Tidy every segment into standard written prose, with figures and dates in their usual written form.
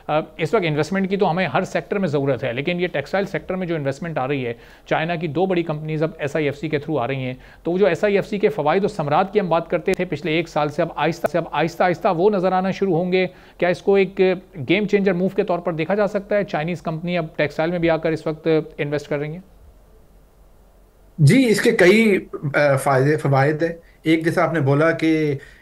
इस वक्त इन्वेस्टमेंट की तो हमें हर सेक्टर में ज़रूरत है, लेकिन ये टेक्सटाइल सेक्टर में जो इन्वेस्टमेंट आ रही है, चाइना की 2 बड़ी कंपनीज अब SIFC के थ्रू आ रही हैं, तो जो SIFC के फ़वाइद और समरात की हम बात करते थे पिछले 1 साल से, अब आहिस्ता आहिस्ता वो नज़र आना शुरू होंगे। क्या इसको एक गेम चेंजर मूव के तौर पर देखा जा सकता है? चाइनीज़ कंपनी अब टेक्सटाइल में भी आकर इस वक्त इन्वेस्ट कर रही हैं। जी, इसके कई फवायद है। एक, जैसा आपने बोला कि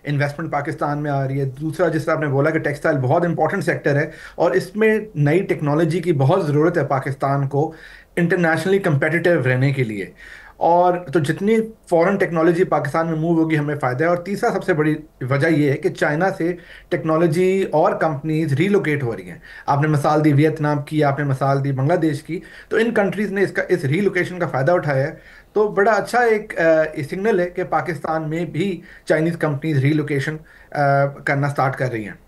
इन्वेस्टमेंट पाकिस्तान में आ रही है। दूसरा, जैसा आपने बोला कि टेक्सटाइल बहुत इंपॉर्टेंट सेक्टर है और इसमें नई टेक्नोलॉजी की बहुत ज़रूरत है पाकिस्तान को इंटरनेशनली competitive रहने के लिए। और तो जितनी फॉरेन टेक्नोलॉजी पाकिस्तान में मूव होगी, हमें फ़ायदा है। और तीसरा सबसे बड़ी वजह यह है कि चाइना से टेक्नोलॉजी और कंपनीज रीलोकेट हो रही हैं। आपने मिसाल दी वियतनाम की, आपने मिसाल दी बांग्लादेश की। तो इन कंट्रीज़ ने इस रीलोकेशन का फ़ायदा उठाया है। तो बड़ा अच्छा एक सिग्नल है कि पाकिस्तान में भी चाइनीज़ कंपनीज रीलोकेशन करना स्टार्ट कर रही हैं।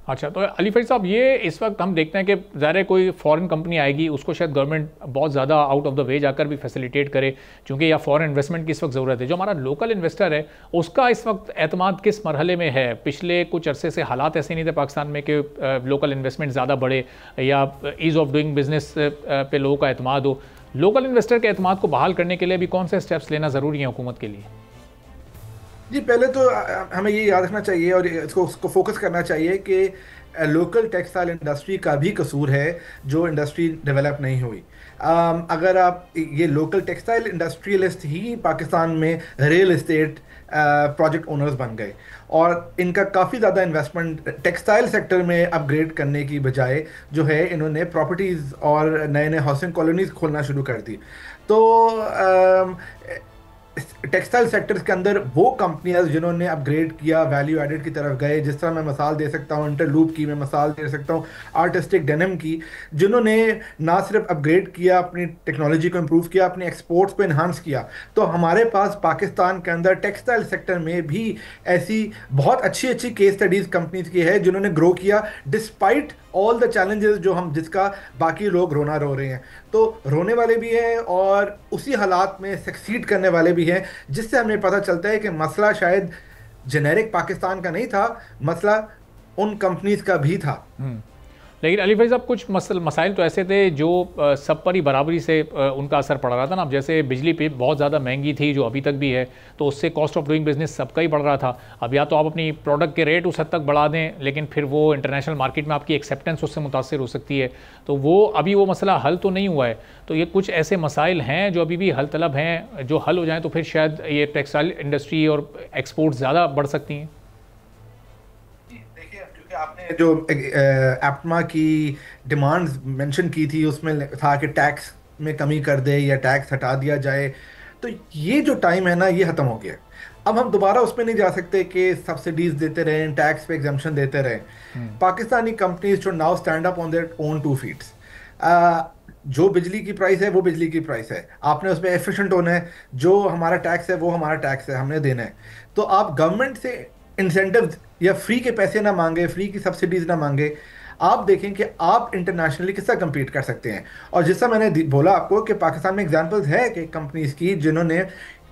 अच्छा, तो अली फरीद साहब, ये इस वक्त हम देखते हैं कि ज़ाहिर कोई फॉरेन कंपनी आएगी, उसको शायद गवर्नमेंट बहुत ज़्यादा आउट ऑफ द वे जाकर भी फैसिलिटेट करे, क्योंकि या फॉरेन इन्वेस्टमेंट की इस वक्त ज़रूरत है। जो हमारा लोकल इन्वेस्टर है, उसका इस वक्त एतमाद किस मरहले में है? पिछले कुछ अरसे से हालात ऐसे नहीं थे पाकिस्तान में कि लोकल इन्वेस्टमेंट ज़्यादा बढ़े या ईज़ ऑफ डूइंग बिजनेस पे लोगों का एतमाद हो। लोकल इन्वेस्टर के एतमाद को बहाल करने के लिए भी कौन से स्टेप्स लेना ज़रूरी है हुकूमत के लिए? जी, पहले तो हमें ये याद रखना चाहिए और उसको फोकस करना चाहिए कि लोकल टेक्सटाइल इंडस्ट्री का भी कसूर है जो इंडस्ट्री डेवलप नहीं हुई। अगर आप ये लोकल टेक्सटाइल इंडस्ट्रियलिस्ट ही पाकिस्तान में रियल एस्टेट प्रोजेक्ट ओनर्स बन गए और इनका काफ़ी ज़्यादा इन्वेस्टमेंट टेक्सटाइल सेक्टर में अपग्रेड करने की बजाय जो है इन्होंने प्रॉपर्टीज़ और नए नए हाउसिंग कॉलोनीज खोलना शुरू कर दी। तो टेक्सटाइल सेक्टर्स के अंदर वो कंपनियां जिन्होंने अपग्रेड किया, वैल्यू एडेड की तरफ गए, जिस तरह मैं मिसाल दे सकता हूँ इंटरलूप की, मैं मिसाल दे सकता हूँ आर्टिस्टिक डेनिम की, जिन्होंने ना सिर्फ अपग्रेड किया, अपनी टेक्नोलॉजी को इम्प्रूव किया, अपने एक्सपोर्ट्स को इन्हांस किया। तो हमारे पास पाकिस्तान के अंदर टेक्सटाइल सेक्टर में भी ऐसी बहुत अच्छी अच्छी केस स्टडीज कंपनीज की है जिन्होंने ग्रो किया डिस्पाइट ऑल द चैलेंजेस जो हम जिसका बाकी लोग रोना रो रहे हैं। तो रोने वाले भी हैं और उसी हालात में सक्सीड करने वाले भी हैं, जिससे हमें पता चलता है कि मसला शायद जेनेरिक पाकिस्तान का नहीं था, मसला उन कंपनीज का भी था। लेकिन अली भाई साहब, कुछ मसाइल तो ऐसे थे जो सब पर ही बराबरी से उनका असर पड़ रहा था ना। अब जैसे बिजली पे बहुत ज़्यादा महंगी थी, जो अभी तक भी है, तो उससे कॉस्ट ऑफ डूइंग बिजनेस सबका ही बढ़ रहा था। अब या तो आप अपनी प्रोडक्ट के रेट उस हद तक बढ़ा दें, लेकिन फिर वो इंटरनेशनल मार्केट में आपकी एक्सेप्टेंस उससे मुतासर हो सकती है। तो वो अभी वो मसला हल तो नहीं हुआ है। तो ये कुछ ऐसे मसाइल हैं जो अभी भी हल तलब हैं, जो हल हो जाएँ तो फिर शायद ये टेक्सटाइल इंडस्ट्री और एक्सपोर्ट ज़्यादा बढ़ सकती हैं। आपने जो एप्टमा की डिमांड्स मेंशन की थी उसमें था कि टैक्स में कमी कर दे या टैक्स हटा दिया जाए। तो ये जो टाइम है ना, ये खत्म हो गया। अब हम दोबारा उसमें नहीं जा सकते कि सब्सिडीज देते रहें, टैक्स पे एग्जम्पशन देते रहें। Pakistani companies should now stand up on their own 2 feets. जो बिजली की प्राइस है वो बिजली की प्राइस है, आपने उसमें एफिशिएंट होना है। जो हमारा टैक्स है वो हमारा टैक्स है, हमने देना है। तो आप गवर्नमेंट से इंसेंटिव या फ्री के पैसे ना मांगे, फ्री की सब्सिडीज ना मांगे। आप देखें कि आप इंटरनेशनली किससे compete कर सकते हैं। और जैसा मैंने बोला आपको कि पाकिस्तान में एग्जांपल्स है कि कंपनीज की जिन्होंने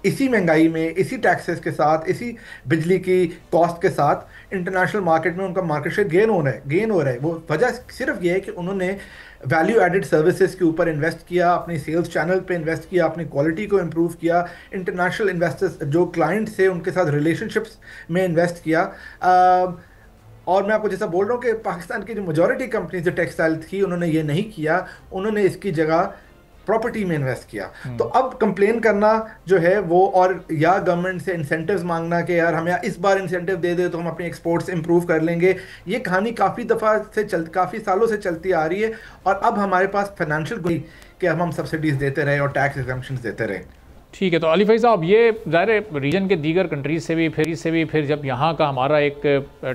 इसी महंगाई में, इसी टैक्सेस के साथ, इसी बिजली की कॉस्ट के साथ इंटरनेशनल मार्केट में उनका मार्केट शेयर गेन हो रहा है। वो वजह सिर्फ ये है कि उन्होंने वैल्यू एडेड सर्विसेज के ऊपर इन्वेस्ट किया, अपनी सेल्स चैनल पे इन्वेस्ट किया, अपनी क्वालिटी को इम्प्रूव किया, इंटरनेशनल इन्वेस्टर्स जो क्लाइंट्स थे उनके साथ रिलेशनशिप्स में इन्वेस्ट किया। और मैं आपको जैसा बोल रहा हूँ कि पाकिस्तान की जो मेजॉरिटी कंपनी जो टेक्सटाइल थी उन्होंने ये नहीं किया, उन्होंने इसकी जगह प्रॉपर्टी में इन्वेस्ट किया। तो अब कंप्लेन करना जो है वो, और या गवर्नमेंट से इंसेंटिव्स मांगना कि यार हमें इस बार इंसेंटिव दे दे तो हम अपने एक्सपोर्ट्स इंप्रूव कर लेंगे, ये कहानी काफ़ी सालों से चलती आ रही है। और अब हमारे पास फाइनेंशियल कि हम सब्सिडीज देते रहे और टैक्स एग्जम्पशंस देते रहे। ठीक है, तो अली भाई साहब, ये ज़ाहिर रीजन के दीगर कंट्रीज से भी फिर जब यहाँ का हमारा एक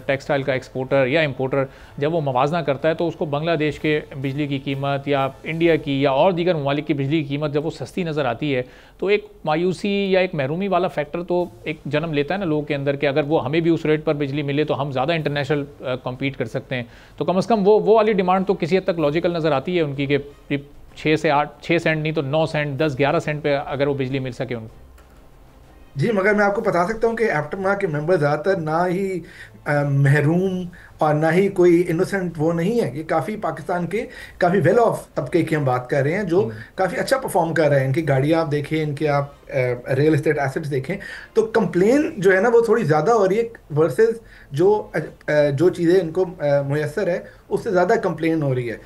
टेक्सटाइल का एक्सपोर्टर या इंपोर्टर जब वो मवाजना करता है, तो उसको बांग्लादेश के बिजली की कीमत या इंडिया की या और दीगर ममालिक की बिजली की कीमत जब वो सस्ती नज़र आती है, तो एक मायूसी या एक महरूमी वाला फैक्टर तो एक जन्म लेता है ना लोगों के अंदर कि अगर वो हमें भी उस रेट पर बिजली मिले तो हम ज़्यादा इंटरनेशनल कम्पीट कर सकते हैं। तो कम अज़ कम वो वाली डिमांड तो किसी हद तक लॉजिकल नज़र आती है उनकी कि 6 से 8 6 सेंट नहीं तो 9 सेंट 10 11 सेंट पे अगर वो बिजली मिल सके उनको। जी, मगर मैं आपको बता सकता हूँ कि एप्टमा के मेंबर ज़्यादातर ना ही महरूम और ना ही कोई इनोसेंट वो नहीं है। ये काफ़ी पाकिस्तान के काफ़ी वेल ऑफ तबके की हम बात कर रहे हैं, जो हम्म, काफ़ी अच्छा परफॉर्म कर रहे हैं। इनकी गाड़ियाँ आप देखें, इनके आप रियल एस्टेट एसेट्स देखें, तो कंप्लेन जो है ना वो थोड़ी ज़्यादा हो रही है वर्सेस जो चीज़ें इनको मुयसर है उससे ज़्यादा कंप्लेन हो रही है।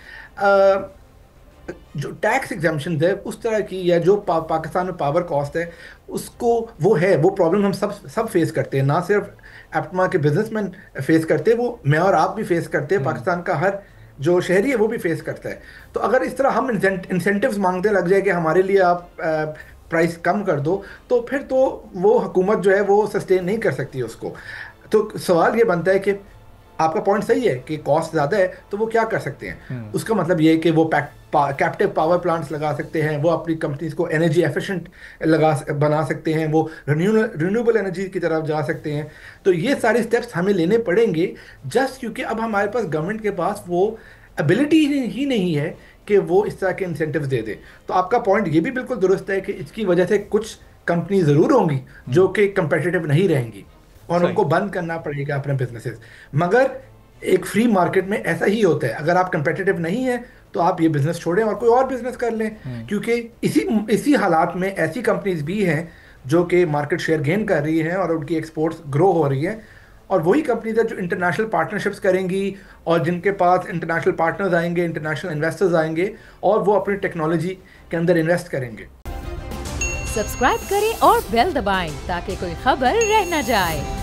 जो टैक्स एग्जाम्पशन है उस तरह की, या जो पाकिस्तान में पावर कॉस्ट है उसको, वो प्रॉब्लम हम सब सब फेस करते हैं, ना सिर्फ एप्टमा के बिजनेसमैन फेस करते हैं, वो मैं और आप भी फेस करते हैं, हम्म, पाकिस्तान का हर जो शहरी है वो भी फेस करता है। तो अगर इस तरह हम इंसेंटिव्स मांगते लग जाए कि हमारे लिए आप प्राइस कम कर दो, तो फिर तो वो हुकूमत जो है वो सस्टेन नहीं कर सकती उसको। तो सवाल ये बनता है कि आपका पॉइंट सही है कि कॉस्ट ज़्यादा है, तो वो क्या कर सकते हैं? हम्म, उसका मतलब ये है कि वो कैप्टिव पावर प्लांट्स लगा सकते हैं, वो अपनी कंपनीज को एनर्जी एफिशिएंट बना सकते हैं, वो रिन्यूएबल एनर्जी की तरफ जा सकते हैं। तो ये सारे स्टेप्स हमें लेने पड़ेंगे, जस्ट क्योंकि अब हमारे पास गवर्नमेंट के पास वो एबिलिटी ही नहीं है कि वो इस तरह के इंसेंटिव्स दे दे। तो आपका पॉइंट ये भी बिल्कुल दुरुस्त है कि इसकी वजह से कुछ कंपनी ज़रूर होंगी जो हम्म, कि कंपेटिटिव नहीं रहेंगी और सही। उनको बंद करना पड़ेगा अपने बिजनेसेस। मगर एक फ्री मार्केट में ऐसा ही होता है, अगर आप कंपेटिटिव नहीं है तो आप ये बिजनेस छोड़ें और कोई और बिजनेस कर लें, हम्म, क्योंकि इसी इसी हालात में ऐसी कंपनीज भी हैं जो कि मार्केट शेयर गेन कर रही हैं और उनकी एक्सपोर्ट्स ग्रो हो रही हैं। और वही कंपनीज है जो इंटरनेशनल पार्टनरशिप्स करेंगी और जिनके पास इंटरनेशनल पार्टनर्स आएंगे, इंटरनेशनल इन्वेस्टर्स आएंगे और वो अपनी टेक्नोलॉजी के अंदर इन्वेस्ट करेंगे। सब्सक्राइब करें और बेल दबाएं ताकि कोई खबर रह न जाए।